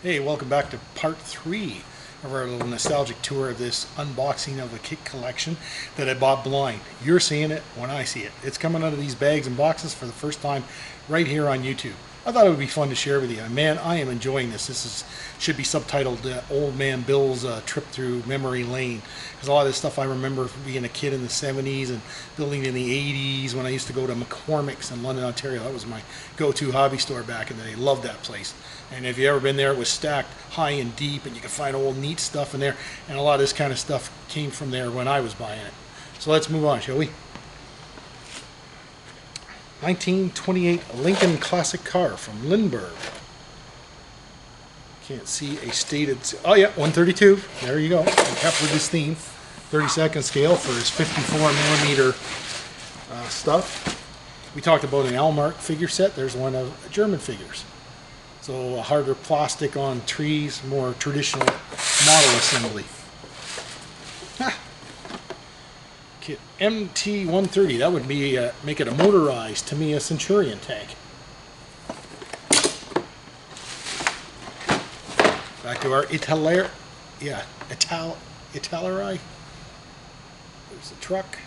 Hey, welcome back to part 3 of our little nostalgic tour of this unboxing of a kit collection that I bought blind. You're seeing it when I see it. It's coming out of these bags and boxes for the first time right here on YouTube. I thought it would be fun to share with you. Man, I am enjoying this. Should be subtitled Old Man Bill's Trip Through Memory Lane. Because a lot of this stuff I remember from being a kid in the 70s and building in the 80s when I used to go to McCormick's in London, Ontario. That was my go-to hobby store back in the day. Loved that place. And if you ever been there, it was stacked high and deep, and you could find old neat stuff in there. And a lot of this kind of stuff came from there when I was buying it. So let's move on, shall we? 1928 Lincoln Classic car from Lindbergh. Can't see a stated... Oh yeah, 132. There you go. He kept with his theme. 32nd scale for his 54 millimeter stuff. We talked about an Almark figure set. There's one of German figures. So a harder plastic on trees, more traditional model assembly. Kit MT-130, that would be make it a motorized Tamiya Centurion tank. Back to our Italeri. There's the truck.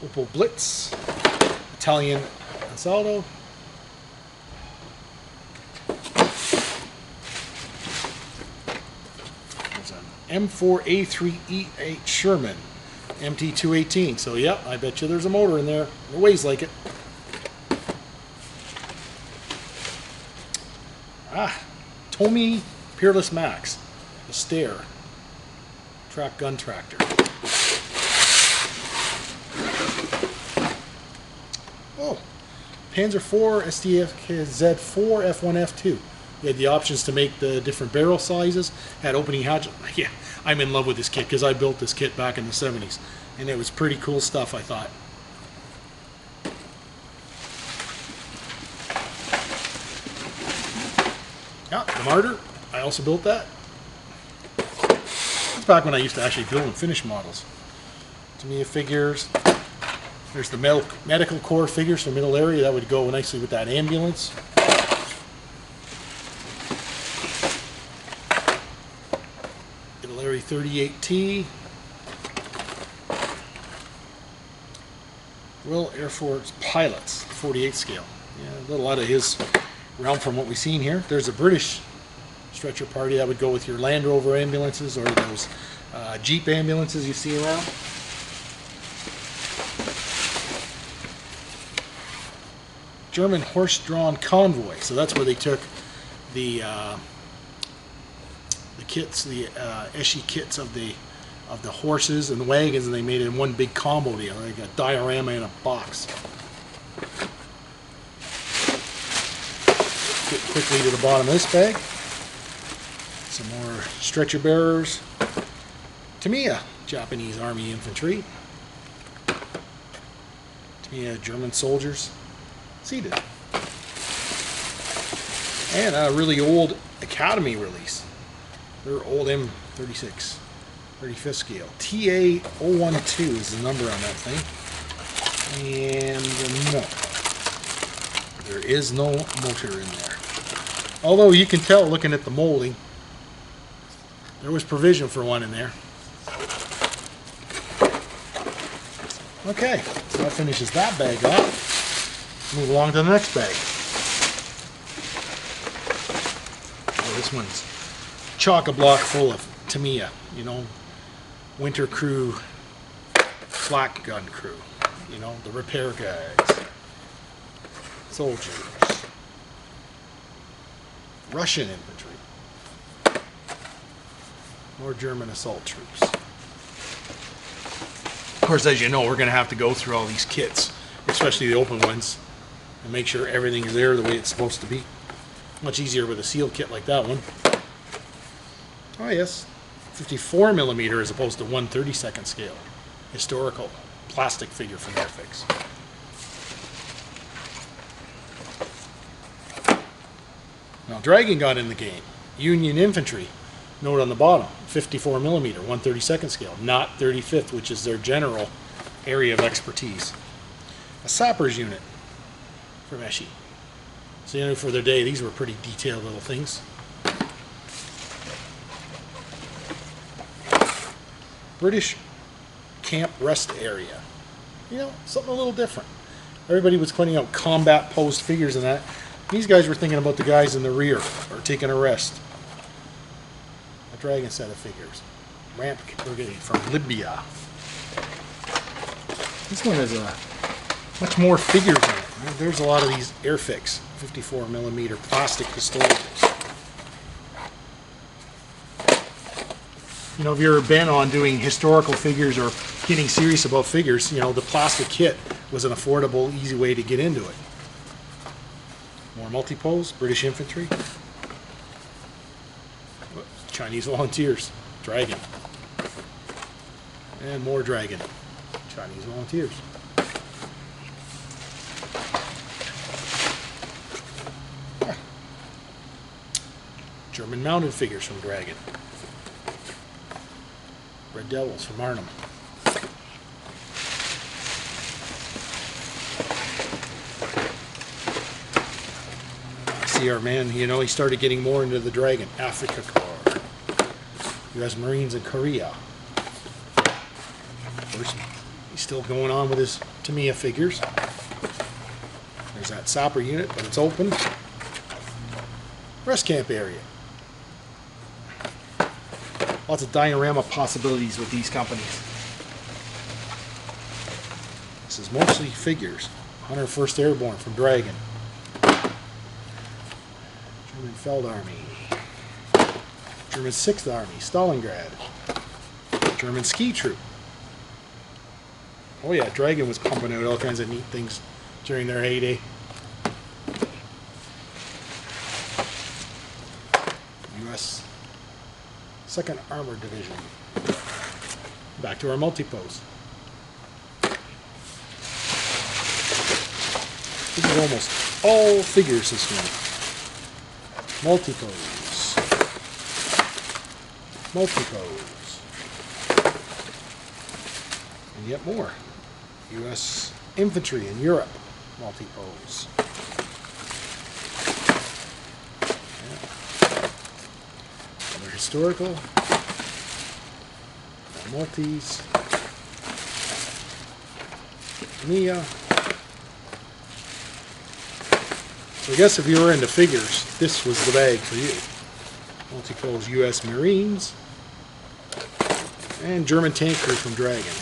Opel Blitz. Italian Ansaldo. There's an M4A3E8 Sherman. MT-218. So yeah, I bet you there's a motor in there. It weighs like it. Tomy Peerless Max. The Stair. Track gun tractor. Oh, Panzer IV STFZ4 F1 F2. You had the options to make the different barrel sizes. Had opening hatch. Yeah, I'm in love with this kit because I built this kit back in the 70s. And it was pretty cool stuff, I thought. Yeah, the Martyr. I also built that. That's back when I used to actually build and finish models. Tamiya figures. There's the medical corps figures for middle area. That would go nicely with that ambulance. Italeri 38T. Royal Air Force Pilots, 48 scale. Yeah, a little out of his realm from what we've seen here. There's a British stretcher party that would go with your Land Rover ambulances or those Jeep ambulances you see around. German horse-drawn convoy. So that's where they took the kits, the Eschi kits of the horses and the wagons, and they made it in one big combo deal, like a diorama in a box. Get quickly to the bottom of this bag. Some more stretcher bearers. Tamiya, Japanese Army Infantry. Tamiya, German soldiers. Seated. And a really old Academy release. Their old M36. 35th scale. TA012 is the number on that thing. And no. There is no motor in there. Although you can tell looking at the molding, there was provision for one in there. Okay, so that finishes that bag off. Move along to the next bag. Oh, this one's chock-a-block full of Tamiya, you know. Winter crew, flak gun crew, you know, the repair guys, soldiers, Russian infantry, more German assault troops. Of course, as you know, we're going to have to go through all these kits, especially the open ones, and make sure everything is there the way it's supposed to be. Much easier with a sealed kit like that one. Oh yes. 54 millimeter as opposed to 1/32 scale. Historical plastic figure from Airfix. Now Dragon got in the game. Union Infantry. Note on the bottom, 54 millimeter, 1/32 scale, not 35th, which is their general area of expertise. A sappers unit from Eschi. So you know, for their day, these were pretty detailed little things. British camp rest area. You know, something a little different. Everybody was putting out combat posed figures and that. These guys were thinking about the guys in the rear or taking a rest. A dragon set of figures. Ramp Brigade from Libya. This one has much more figures in it. There's a lot of these Airfix 54mm plastic pistols. You know, if you're bent on doing historical figures or getting serious about figures, you know, the plastic kit was an affordable, easy way to get into it. More multi-pose, British infantry. Chinese volunteers, dragon. And more dragon, Chinese volunteers. German mounted figures from Dragon. Red Devils from Arnhem. See our man, you know, he started getting more into the Dragon. Africa Corps. U.S. Marines in Korea. Of course, he's still going on with his Tamiya figures. There's that sapper unit, but it's open. Rest camp area. Lots of diorama possibilities with these companies. This is mostly figures. 101st Airborne from Dragon. German Feld Army. German 6th Army, Stalingrad. German Ski Troop. Oh yeah, Dragon was pumping out all kinds of neat things during their heyday. U.S. 2nd Armored Division. Back to our multi-pose. This is almost all figures this one. Multi-pose. Multi-pose. And yet more. U.S. Infantry in Europe. Multi-pose. Historical, multis, Mia. So I guess if you were into figures, this was the bag for you. Multi-pose U.S. Marines and German tank crew from Dragon.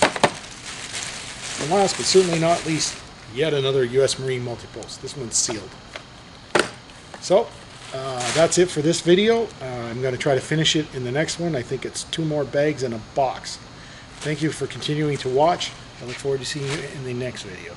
And last but certainly not least, yet another U.S. Marine multi-pose. This one's sealed. So that's it for this video. I'm going to try to finish it in the next one. I think it's 2 more bags in a box. Thank you for continuing to watch. I look forward to seeing you in the next video.